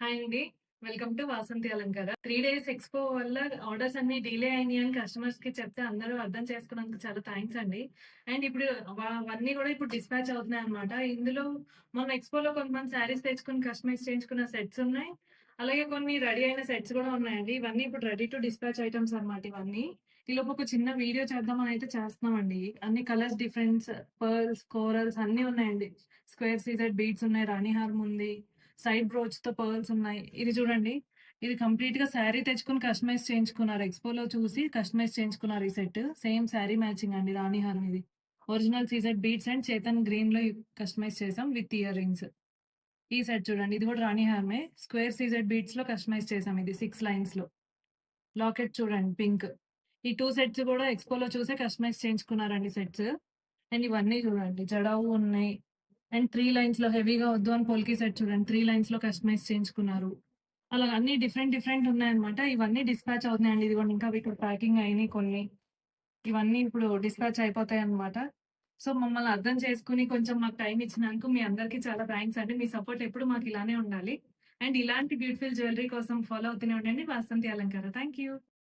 Hi అండి. Welcome to Vasanthi అలంకార. 3 days expo వల్ల ఆర్డర్స్ అన్నీ డిలే అయినాయని కస్టమర్స్‌కి చెప్తే అందరూ అర్థం చేసుకున్నందుకు చాలా థాంక్స్ అండి. అండ్ ఇప్పుడు అవన్నీ గూడా ఇప్పుడు డిస్పాచ్ అవుతున్నాయన్నమాట. ఇందులో మొన్న ఎక్స్‌పోలో కొంతమంది శారీస్ తెచ్చుకొని కస్టమైజ్ చేయించుకున్న సెట్స్ ఉన్నాయి. అలాగే కొన్ని రెడీ అయిన సెట్స్ గూడా ఉన్నాయండి. ఇవన్నీ ఇప్పుడు రెడీ టు డిస్పాచ్ ఐటెమ్స్ అన్నమాట ఇవన్నీ. ఈలోపు ఒక చిన్న వీడియో చేద్దామని అయితే చేస్తున్నామండి. అన్ని కలర్స్ డిఫరెన్స్ పర్ల్స్, కోరల్స్ అన్నీ ఉన్నాయండి. స్క్వేర్ సీజెడ్ బీడ్స్ ఉన్నాయి. రాణి హారం ఉంది. సైడ్ బ్రోచ్‌తో పర్ల్స్ ఉన్నాయి. ఇది చూడండి. ఇది కంప్లీట్‌గా శారీ తెచ్చుకొని కస్టమైజ్ చేయించుకున్నారు. ఎక్స్‌పోలో చూసి కస్టమైజ్ చేయించుకున్నారు ఈ సెట్. సేమ్ శారీ మ్యాచింగ్ అండి రాణి హారం ఇది. Original CZ beads and Chetan గ్రీన్‌లో కస్టమైజ్ చేసాం విత్ ఇయర్ రింగ్స్. ఈ సెట్ చూడండి. ఇది కూడా రాణి హారమే. స్క్వేర్ సీజెడ్ బీడ్స్‌లో కస్టమైజ్ చేసాం ఇది 6 లైన్స్‌లో. లాకెట్ చూడండి పింక్. ఈ 2 సెట్స్ కూడా ఎక్స్‌పోలో చూసే కస్టమైజ్ చేయించుకున్నారండి సెట్స్. అండ్ ఇవన్నీ చూడండి జడావు ఉన్నాయి. అండ్ 3 లైన్స్‌లో హెవీగా వద్దు అని పొల్కి సెట్ చూడండి. 3 లైన్స్‌లో కస్టమైజ్ చేయించుకున్నారు. అలా అన్నీ డిఫరెంట్ డిఫరెంట్ ఉన్నాయన్నమాట. ఇవన్నీ డిస్పాచ్ అవుతున్నాయండి. ఇదిగోండి ఇంకా అవి ఇప్పుడు ప్యాకింగ్ అయినాయి కొన్ని. ఇవన్నీ ఇప్పుడు డిస్పాచ్ అయిపోతాయన్నమాట. సో, మమ్మల్ని అర్థం చేసుకొని కొంచెం మాకు టైమ్ ఇచ్చినందుకు మీ అందరికీ చాలా థాంక్స్ అండి. మీ సపోర్ట్ ఎప్పుడు మాకు ఇలానే ఉండాలి. అండ్ ఇలాంటి బ్యూటిఫుల్ జ్యువెల్లరీ కోసం ఫాలో అవుతూనే ఉండండి వాసంతి అలంకార. Thank you.